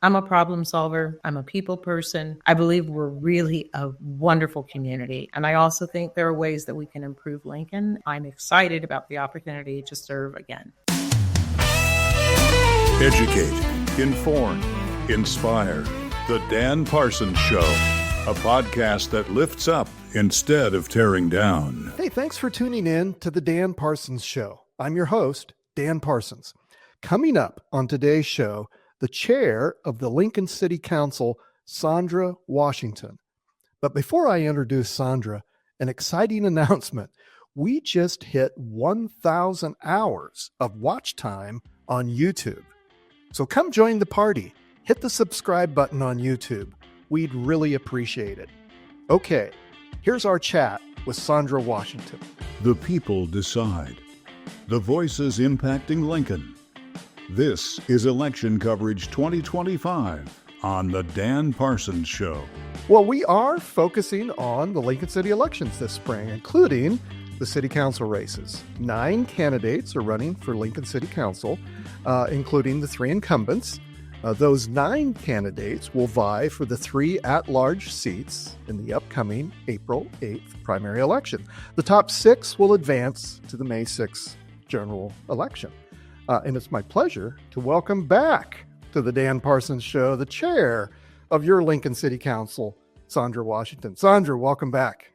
I'm a problem solver. I'm a people person. I believe we're really a wonderful community. And I also think there are ways that we can improve Lincoln. I'm excited about the opportunity to serve again. Educate, inform, inspire. The Dan Parsons Show, a podcast that lifts up instead of tearing down. Hey, thanks for tuning in to The Dan Parsons Show. I'm your host, Dan Parsons. Coming up on today's show, the chair of the Lincoln City Council, Sändra Washington. But before I introduce Sändra, an exciting announcement. We just hit 1,000 hours of watch time on YouTube. So come join the party. Hit the subscribe button on YouTube. We'd really appreciate it. Okay, here's our chat with Sändra Washington. The people decide. The voices impacting Lincoln. This is Election Coverage 2025 on The Dan Parsons Show. Well, we are focusing on the Lincoln City elections this spring, including the city council races. 9 candidates are running for Lincoln City Council, including the 3 incumbents. Those 9 candidates will vie for the 3 at-large seats in the upcoming April 8th primary election. The top 6 will advance to the May 6th general election. And it's my pleasure to welcome back to the Dan Parsons Show the chair of your Lincoln City Council, Sändra Washington. Sändra, welcome back.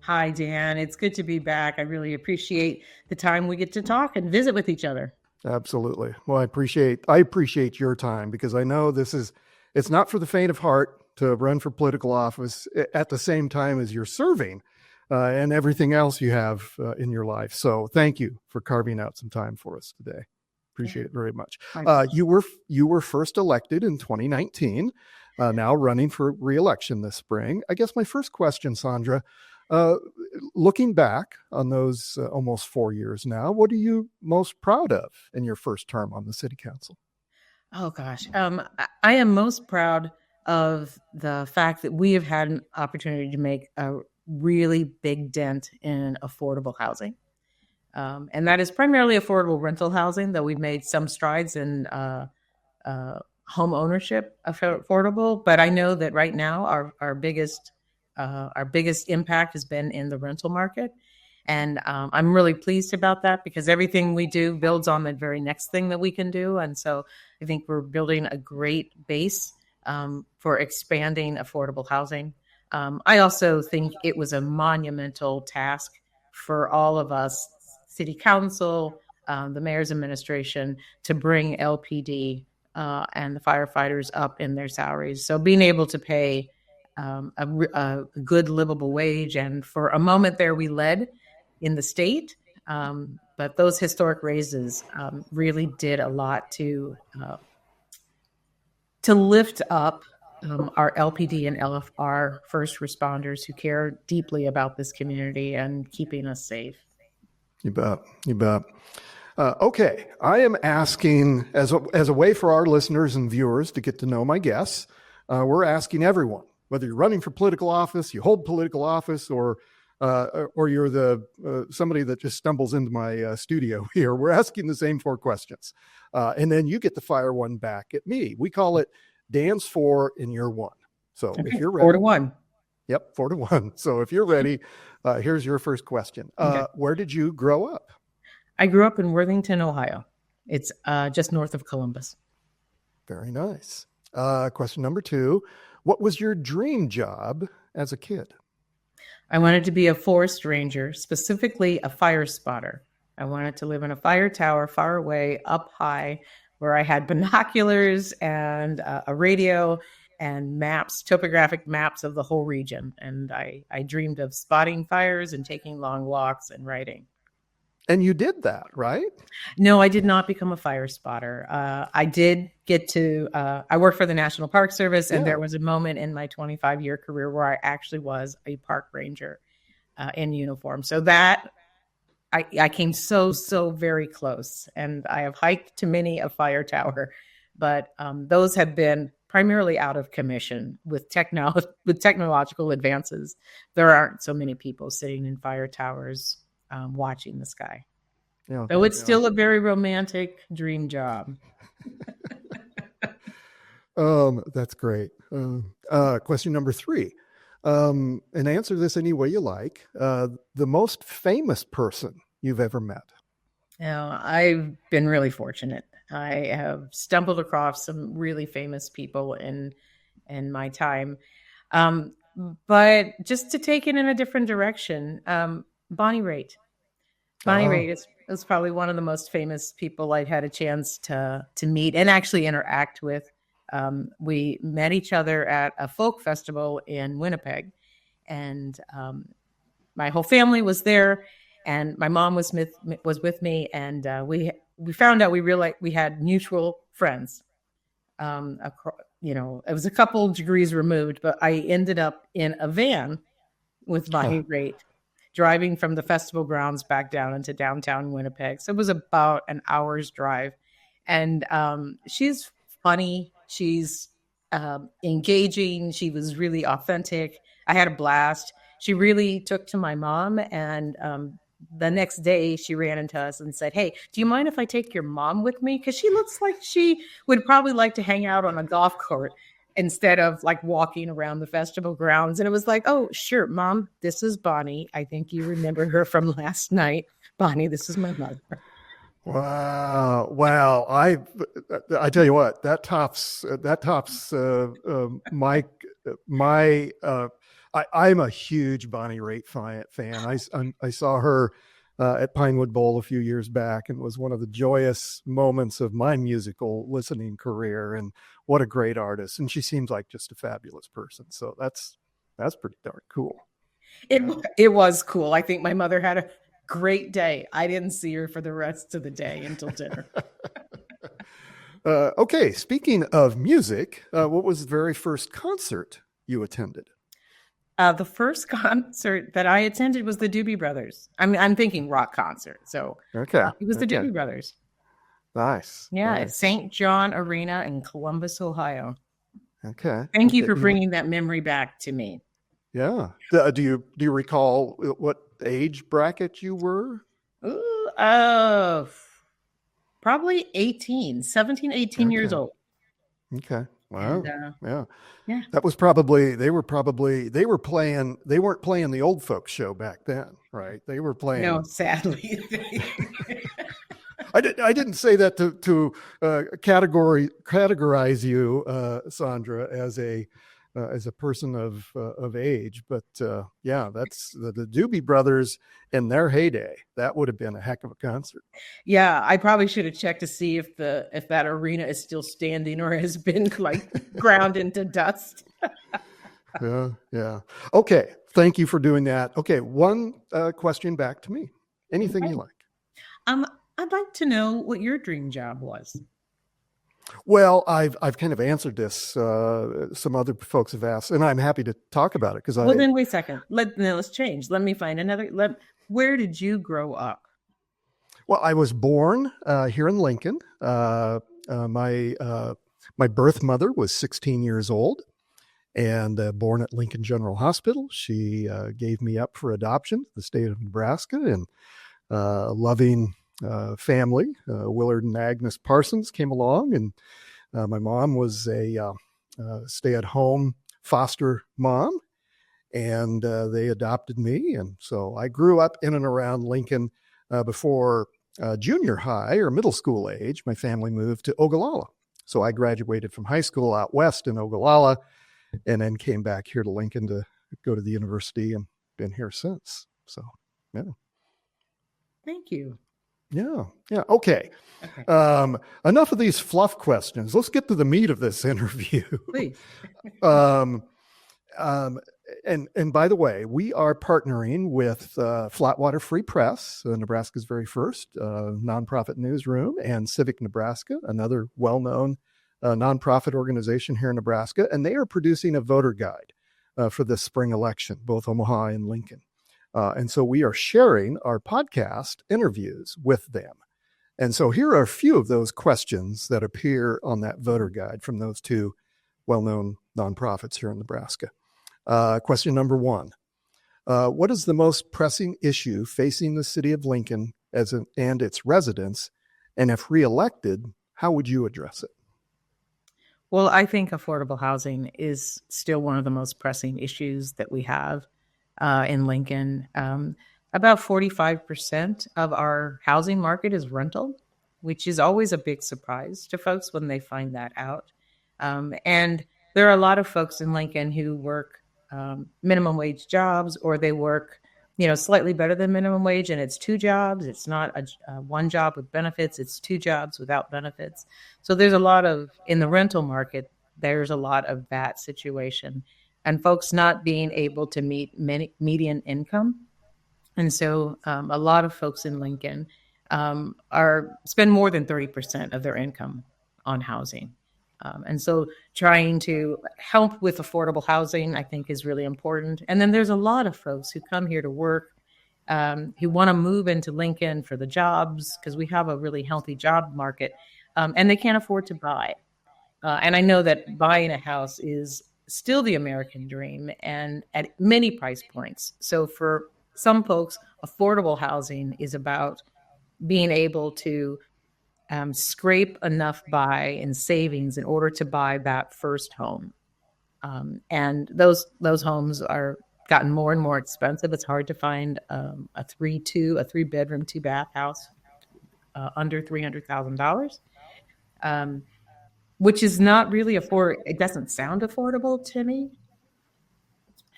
Hi, Dan. It's good to be back. I really appreciate the time we get to talk and visit with each other. Absolutely. Well, I appreciate your time, because I know it's not for the faint of heart to run for political office at the same time as you're serving and everything else you have in your life. So thank you for carving out some time for us today. Appreciate it very much. You were first elected in 2019, now running for re-election this spring. I guess my first question, Sändra, looking back on those almost 4 years now, what are you most proud of in your first term on the city council? Oh, gosh. I am most proud of the fact that we have had an opportunity to make a really big dent in affordable housing. And that is primarily affordable rental housing, though we've made some strides in home ownership affordable. But I know that right now our biggest impact has been in the rental market. And I'm really pleased about that, because everything we do builds on the very next thing that we can do. And so I think we're building a great base for expanding affordable housing. I also think it was a monumental task for all of us, City Council, the mayor's administration, to bring LPD and the firefighters up in their salaries. So being able to pay a good livable wage. And for a moment there, we led in the state. But those historic raises really did a lot to lift up our LPD and LFR first responders who care deeply about this community and keeping us safe. You bet. Okay, I am asking, as a way for our listeners and viewers to get to know my guests, we're asking everyone, whether you're running for political office, you hold political office, or you're the somebody that just stumbles into my studio here, we're asking the same 4 questions. And then you get to fire one back at me. We call it Dan's 4 and you're 1. So Okay, if you're ready. 4 to 1. Yep, 4 to 1. So if you're ready, here's your first question. Okay. Where did you grow up? I grew up in Worthington, Ohio. It's just north of Columbus. Very nice. Question number 2. What was your dream job as a kid? I wanted to be a forest ranger, specifically a fire spotter. I wanted to live in a fire tower far away, up high, where I had binoculars and a radio and maps, topographic maps of the whole region. And I dreamed of spotting fires and taking long walks and writing. And you did that, right? No, I did not become a fire spotter. I did get to, I worked for the National Park Service, and there was a moment in my 25-year career where I actually was a park ranger in uniform. So that, I came so very close, and I have hiked to many a fire tower, but those have been primarily out of commission with technological advances. There aren't so many people sitting in fire towers watching the sky. Yeah, so it's still a very romantic dream job. That's great. Question number 3. And answer this any way you like. The most famous person you've ever met. I've been really fortunate. I have stumbled across some really famous people in my time. Um, but just to take it in a different direction, Bonnie Raitt. Bonnie Oh, Raitt is probably one of the most famous people I've had a chance to meet and actually interact with. We met each other at a folk festival in Winnipeg, and my whole family was there, and my mom was with me, and we found out we realized we had mutual friends. It was a couple degrees removed, but I ended up in a van with huh. Bonnie Raitt, driving from the festival grounds back down into downtown Winnipeg. So it was about an hour's drive. And she's funny. She's engaging. She was really authentic. I had a blast. She really took to my mom. And the next day, she ran into us and said, "Hey, do you mind if I take your mom with me? Because she looks like she would probably like to hang out on a golf court instead of like walking around the festival grounds." And it was like, "Oh, sure, Mom, this is Bonnie. I think you remember her from last night. Bonnie, this is my mother." Wow. Wow. I tell you what, that tops my I'm a huge Bonnie Raitt fan. I saw her at Pinewood Bowl a few years back, and it was one of the joyous moments of my musical listening career. And what a great artist! And she seems like just a fabulous person. So that's pretty darn cool. It Yeah. it was cool. I think my mother had a great day. I didn't see her for the rest of the day until dinner. Okay. Speaking of music, what was the very first concert you attended? The first concert that I attended was the Doobie Brothers. I'm thinking rock concert, so Okay. it was the Okay. Doobie Brothers. Nice. Yeah, at Nice. St. John Arena in Columbus, Ohio. Okay. Thank you Okay. for bringing that memory back to me. Yeah. Do you recall what age bracket you were? Ooh, probably 17, 18 years Okay. old. Okay. And Wow. Yeah. yeah, That was they were playing, they weren't playing the old folks show back then, right? They were no, playing. sadly. I didn't say that to categorize you, Sandra, as a person of age, but yeah, that's the Doobie Brothers in their heyday. That would have been a heck of a concert. Yeah, I probably should have checked to see if that arena is still standing or has been like ground into dust. Yeah, yeah. Okay, thank you for doing that. Okay, one question back to me. Anything Okay. you like. Um, I'd like to know what your dream job was. Well, I've kind of answered this. Some other folks have asked, and I'm happy to talk about it because Well, then wait a second. Let's change. Let me find another. Where did you grow up? well, I was born here in Lincoln. My birth mother was 16 years old and born at Lincoln General Hospital. She gave me up for adoption to the state of Nebraska, and loving family, Willard and Agnes Parsons, came along, and my mom was a stay-at-home foster mom, and they adopted me. And so I grew up in and around Lincoln. Before junior high or middle school age, my family moved to Ogallala. So I graduated from high school out west in Ogallala, and then came back here to Lincoln to go to the university, and been here since. So, yeah. Thank you. Yeah. Yeah. Okay. Okay, Enough of these fluff questions. Let's get to the meat of this interview. please. um, and by the way, we are partnering with Flatwater Free Press, Nebraska's very first nonprofit newsroom, and Civic Nebraska, another well-known nonprofit organization here in Nebraska, and they are producing a voter guide for this spring election, both Omaha and Lincoln. And so we are sharing our podcast interviews with them. And so here are a few of those questions that appear on that voter guide from those two well-known nonprofits here in Nebraska. Question number 1. What is the most pressing issue facing the city of Lincoln and its residents? And if reelected, how would you address it? Well, I think affordable housing is still one of the most pressing issues that we have in Lincoln. About 45% of our housing market is rental, which is always a big surprise to folks when they find that out. And there are a lot of folks in Lincoln who work minimum wage jobs, or they work, slightly better than minimum wage, and it's two jobs. It's not one job with benefits. It's two jobs without benefits. So there's a lot of, in the rental market, there's a lot of that situation, and folks not being able to meet median income. And so a lot of folks in Lincoln are spend more than 30% of their income on housing. And so trying to help with affordable housing, I think, is really important. And then there's a lot of folks who come here to work, who want to move into Lincoln for the jobs, because we have a really healthy job market, and they can't afford to buy. And I know that buying a house is still the American dream, and at many price points. So for some folks, affordable housing is about being able to scrape enough by in savings in order to buy that first home. And those homes are gotten more and more expensive. It's hard to find a three bedroom, two bath house under $300,000, which is not really it doesn't sound affordable to me.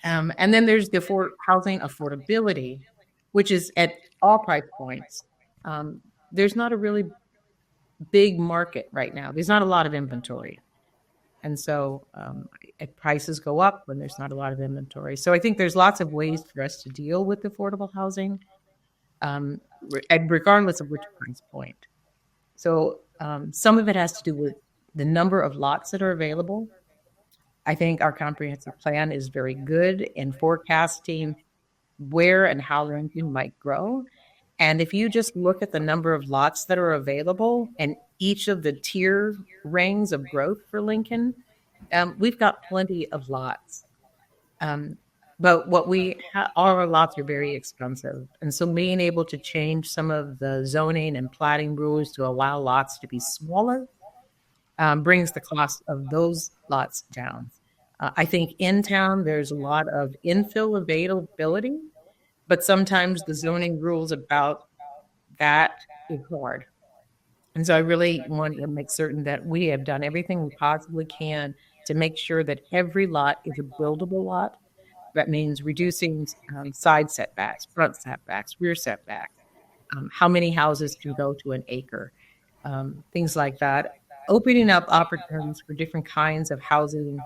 And then there's the housing affordability, which is at all price points. There's not a really big market right now. There's not a lot of inventory. And so prices go up when there's not a lot of inventory. So I think there's lots of ways for us to deal with affordable housing, and regardless of which price point. So some of it has to do with the number of lots that are available. I think our comprehensive plan is very good in forecasting where and how Lincoln might grow. And if you just look at the number of lots that are available and each of the tier rings of growth for Lincoln, we've got plenty of lots. But what all our lots are very expensive. And so being able to change some of the zoning and platting rules to allow lots to be smaller brings the cost of those lots down. I think in town, there's a lot of infill availability, but sometimes the zoning rules about that is hard. And so I really want to make certain that we have done everything we possibly can to make sure that every lot is a buildable lot. That means reducing side setbacks, front setbacks, rear setbacks, how many houses can go to an acre, things like that. Opening up opportunities for different kinds of housing,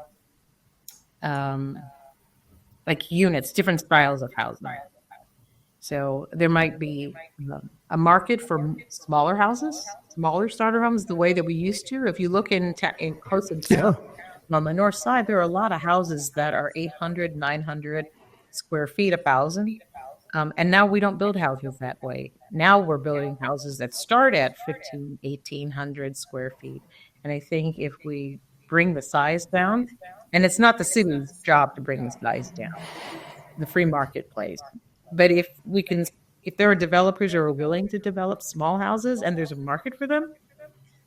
like units, different styles of housing. So there might be a market for smaller houses, smaller starter homes, the way that we used to. If you look in close to town, on the north side, there are a lot of houses that are 800, 900 square feet, 1,000. And now we don't build houses that way. Now we're building houses that start at 1,800 square feet. And I think if we bring the size down, and it's not the city's job to bring the size down, the free marketplace. But if there are developers who are willing to develop small houses and there's a market for them,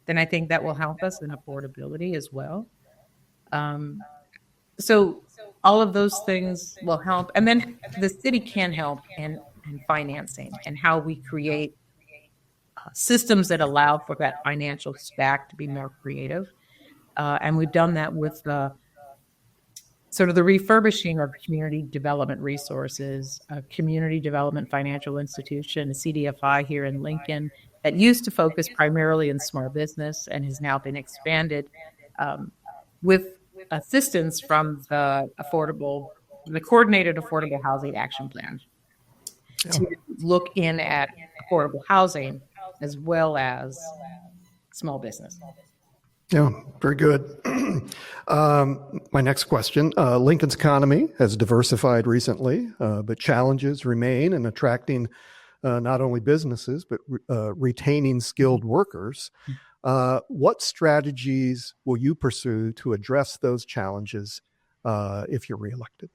then I think that will help us in affordability as well. So all of those things will help. And then the city can help in financing and how we create systems that allow for that financial stack to be more creative. And we've done that with sort of the refurbishing of community development resources, a community development financial institution, a CDFI here in Lincoln, that used to focus primarily in small business and has now been expanded with assistance from the Coordinated Affordable Housing Action Plan to look in at affordable housing as well as small business. Yeah, very good. My next question. Lincoln's economy has diversified recently, but challenges remain in attracting not only businesses, but retaining skilled workers. What strategies will you pursue to address those challenges if you're reelected?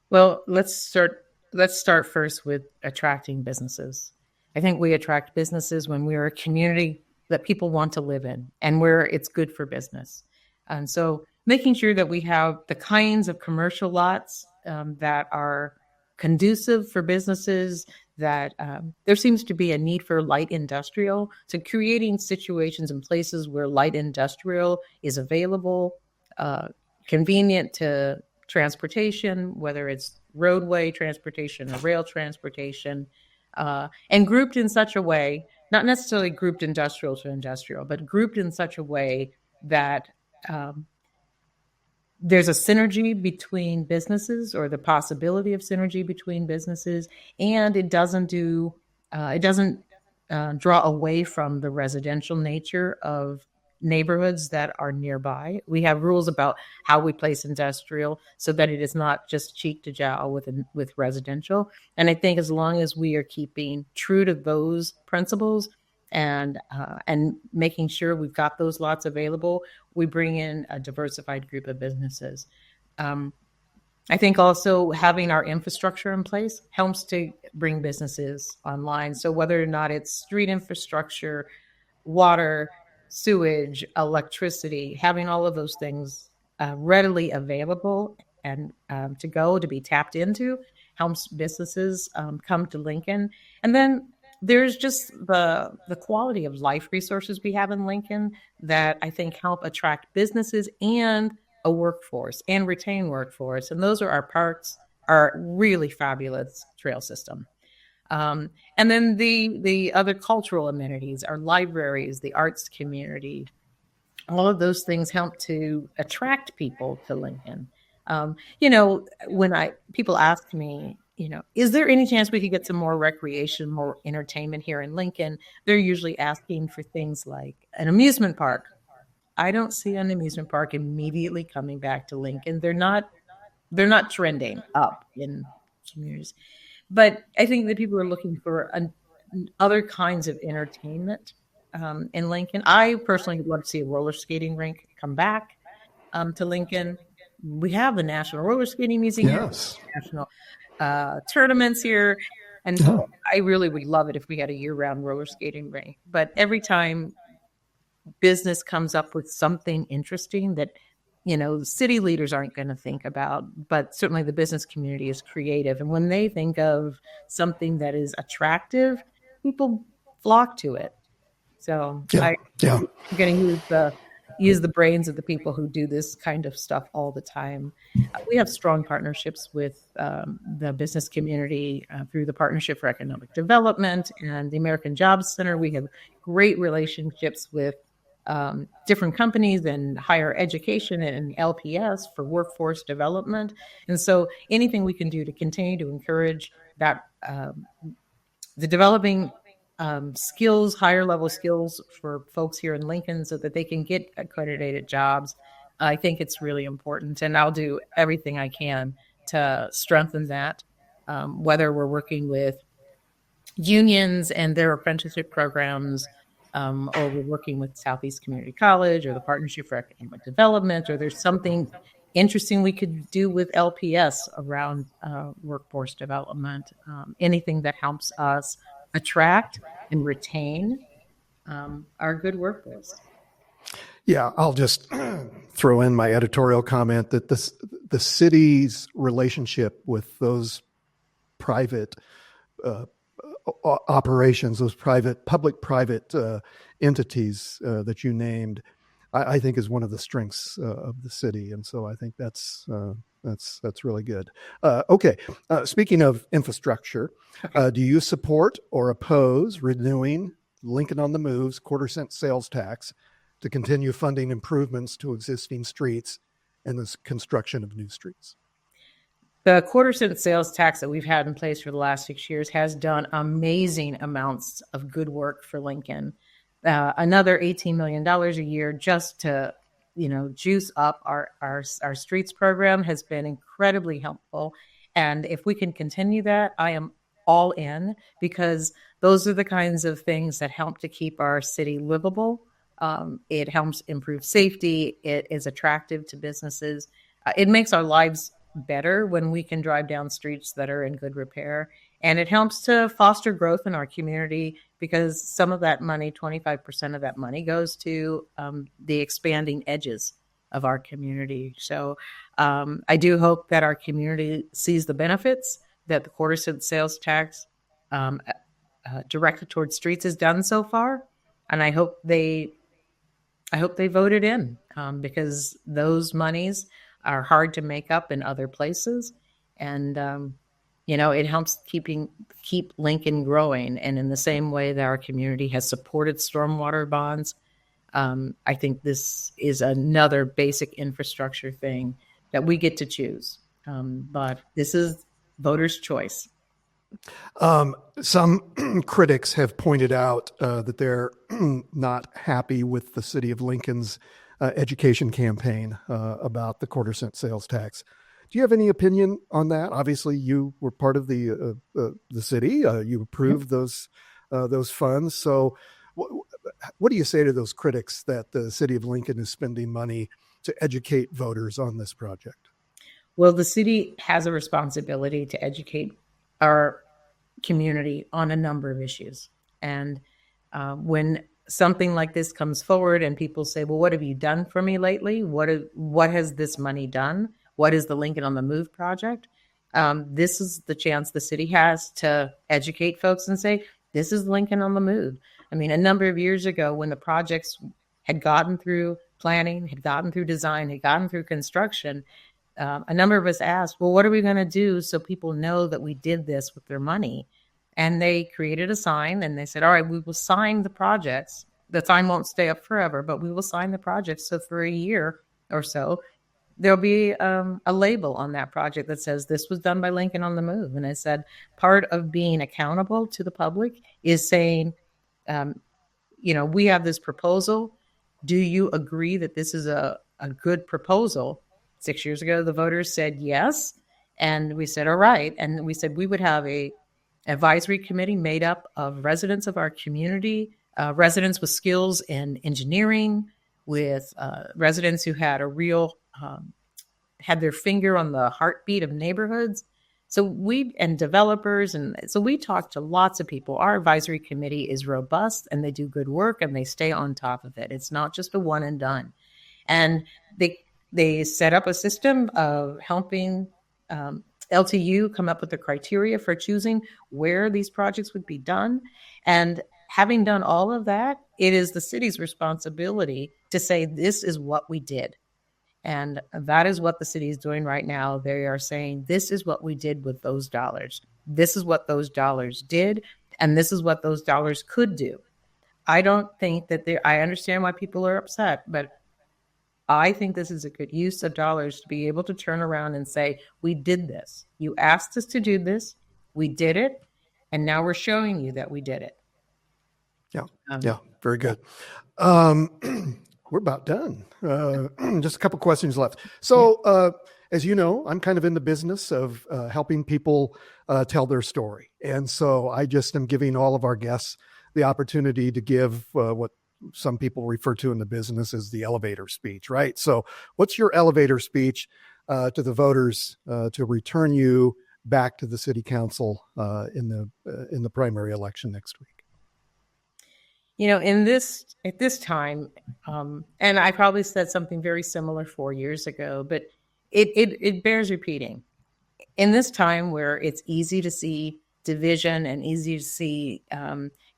Well, let's start first with attracting businesses. I think we attract businesses when we're a community that people want to live in and where it's good for business. And so making sure that we have the kinds of commercial lots that are conducive for businesses, that there seems to be a need for light industrial. So creating situations and places where light industrial is available, convenient to transportation, whether it's roadway transportation or rail transportation, and grouped in such a way, not necessarily grouped industrial to industrial, but grouped in such a way that um, there's a synergy between businesses, or the possibility of synergy between businesses, and it doesn't draw away from the residential nature of neighborhoods that are nearby. We have rules about how we place industrial so that it is not just cheek to jowl with residential. And I think as long as we are keeping true to those principles and making sure we've got those lots available, we bring in a diversified group of businesses. Um, I think also having our infrastructure in place helps to bring businesses online. So whether or not it's street infrastructure, water, sewage, electricity, having all of those things readily available and to be tapped into helps businesses come to Lincoln. And then there's just the quality of life resources we have in Lincoln that I think help attract businesses and a workforce and retain workforce. And those are our parks, our really fabulous trail system. And then the other cultural amenities, our libraries, the arts community, all of those things help to attract people to Lincoln. When people ask me, is there any chance we could get some more recreation, more entertainment here in Lincoln? They're usually asking for things like an amusement park. I don't see an amusement park immediately coming back to Lincoln. They're not trending up in communities. But I think that people are looking for other kinds of entertainment in Lincoln. I personally would love to see a roller skating rink come back to Lincoln. We have the National Roller Skating Museum, Yes. national tournaments here. And so I really would love it if we had a year-round roller skating rink. But every time business comes up with something interesting that city leaders aren't going to think about, but certainly the business community is creative. And when they think of something that is attractive, people flock to it. So I'm going to use the brains of the people who do this kind of stuff all the time. We have strong partnerships with the business community through the Partnership for Economic Development and the American Jobs Center. We have great relationships with different companies and higher education and LPS for workforce development. And so anything we can do to continue to encourage that, the developing skills, higher level skills for folks here in Lincoln so that they can get accredited jobs, I think it's really important. And I'll do everything I can to strengthen that, whether we're working with unions and their apprenticeship programs, or we're working with Southeast Community College or the Partnership for Economic Development, or there's something interesting we could do with LPS around workforce development, anything that helps us attract and retain our good workforce. Yeah, I'll just throw in my editorial comment that the city's relationship with those private operations, those public-private entities that you named, I think is one of the strengths of the city, and so I think that's really good. Okay, speaking of infrastructure, do you support or oppose renewing Lincoln on the Move's quarter-cent sales tax to continue funding improvements to existing streets and the construction of new streets? The quarter-cent sales tax that we've had in place for the last 6 years has done amazing amounts of good work for Lincoln. Another $18 million a year just to, juice up our streets program has been incredibly helpful. And if we can continue that, I am all in, because those are the kinds of things that help to keep our city livable. It helps improve safety. It is attractive to businesses. It makes our lives better when we can drive down streets that are in good repair. And it helps to foster growth in our community, because some of that money, 25% of that money, goes to the expanding edges of our community. So I do hope that our community sees the benefits that the quarter cent sales tax um, directed towards streets has done so far, and I hope they voted in because those monies are hard to make up in other places, and it helps keep Lincoln growing. And in the same way that our community has supported stormwater bonds, I think this is another basic infrastructure thing that we get to choose. But this is voters' choice. Some critics have pointed out that they're not happy with the city of Lincoln's education campaign about the quarter cent sales tax. Do you have any opinion on that? Obviously, you were part of the city. You approved those funds. So, what do you say to those critics that the city of Lincoln is spending money to educate voters on this project? Well, the city has a responsibility to educate our community on a number of issues. And when something like this comes forward and people say, well, what have you done for me lately? What has this money done? What is the Lincoln on the Move project? This is the chance the city has to educate folks and say, this is Lincoln on the Move. I mean, a number of years ago when the projects had gotten through planning, had gotten through design, had gotten through construction, a number of us asked, well, what are we going to do so people know that we did this with their money? And they created a sign and they said, all right, we will sign the projects. The sign won't stay up forever, but we will sign the projects. So for a year or so, there'll be a label on that project that says this was done by Lincoln on the Move. And I said, part of being accountable to the public is saying, we have this proposal. Do you agree that this is a good proposal? 6 years ago, the voters said yes. And we said, all right. And we said we would have a advisory committee made up of residents of our community, residents with skills in engineering, with residents who had had their finger on the heartbeat of neighborhoods. And developers. And so we talked to lots of people. Our advisory committee is robust and they do good work and they stay on top of it. It's not just a one and done. And they set up a system of helping LTU come up with the criteria for choosing where these projects would be done. And having done all of that, it is the city's responsibility to say, this is what we did. And that is what the city is doing right now. They are saying, this is what we did with those dollars. This is what those dollars did. And this is what those dollars could do. I don't think that I understand why people are upset, but I think this is a good use of dollars to be able to turn around and say, we did this. You asked us to do this. We did it. And now we're showing you that we did it. Yeah. Very good. We're about done. Just a couple questions left. So, as you know, I'm kind of in the business of helping people tell their story. And so I just am giving all of our guests the opportunity to give what some people refer to in the business as the elevator speech, right? So what's your elevator speech to the voters to return you back to the city council in the primary election next week? At this time, and I probably said something very similar 4 years ago, but it bears repeating. In this time where it's easy to see division and easy to see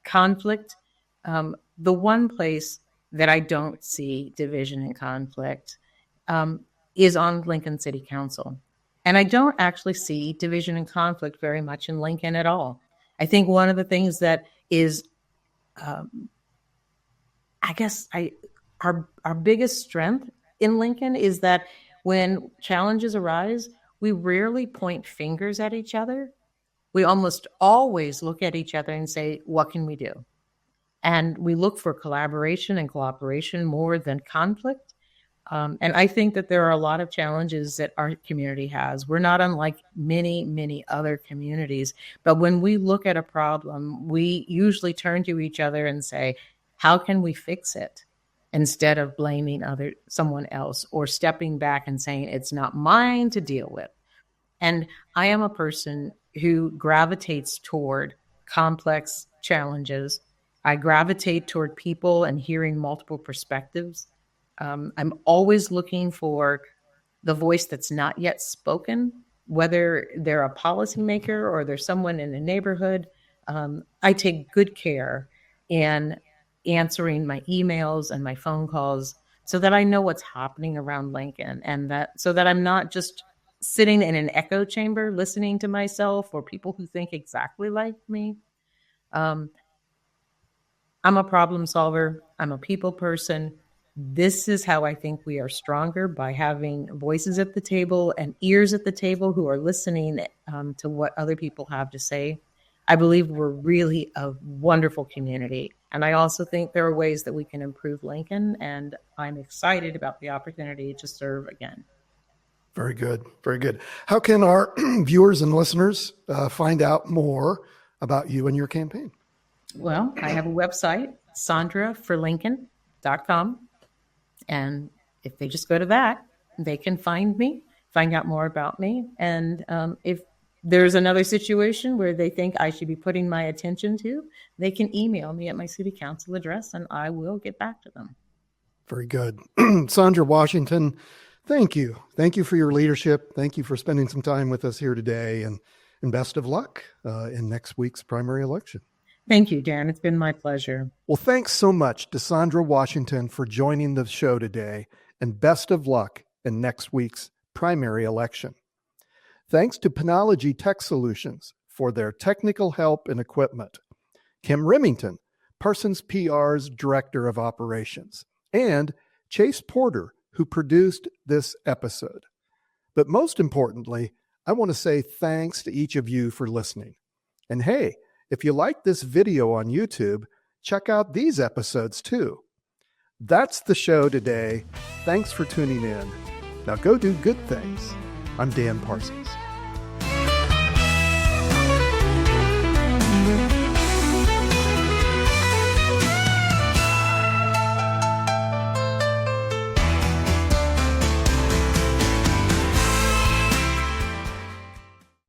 conflict, the one place that I don't see division and conflict is on Lincoln City Council. And I don't actually see division and conflict very much in Lincoln at all. I think one of the things that is our biggest strength in Lincoln is that when challenges arise, we rarely point fingers at each other. We almost always look at each other and say, what can we do? And we look for collaboration and cooperation more than conflict. And I think that there are a lot of challenges that our community has. We're not unlike many, many other communities. But when we look at a problem, we usually turn to each other and say, how can we fix it? Instead of blaming someone else or stepping back and saying, it's not mine to deal with. And I am a person who gravitates toward complex challenges. I gravitate toward people and hearing multiple perspectives. I'm always looking for the voice that's not yet spoken, whether they're a policymaker or they're someone in a neighborhood. I take good care in answering my emails and my phone calls so that I know what's happening around Lincoln, and so that I'm not just sitting in an echo chamber listening to myself or people who think exactly like me. Um, I'm a problem solver. I'm a people person. This is how I think we are stronger, by having voices at the table and ears at the table who are listening to what other people have to say. I believe we're really a wonderful community. And I also think there are ways that we can improve Lincoln, and I'm excited about the opportunity to serve again. Very good. Very good. How can our viewers and listeners find out more about you and your campaign? Well, I have a website, sandraforlincoln.com. And if they just go to that, they can find me, find out more about me. And if there's another situation where they think I should be putting my attention to, they can email me at my city council address, and I will get back to them. Very good. Sändra Washington, thank you. Thank you for your leadership. Thank you for spending some time with us here today, and best of luck in next week's primary election. Thank you, Darren. It's been my pleasure. Well, thanks so much to Sändra Washington for joining the show today, and best of luck in next week's primary election. Thanks to Penology Tech Solutions for their technical help and equipment. Kim Remington, Parsons PR's Director of Operations, and Chase Porter, who produced this episode. But most importantly, I want to say thanks to each of you for listening. And hey, if you like this video on YouTube, check out these episodes too. That's the show today. Thanks for tuning in. Now go do good things. I'm Dan Parsons.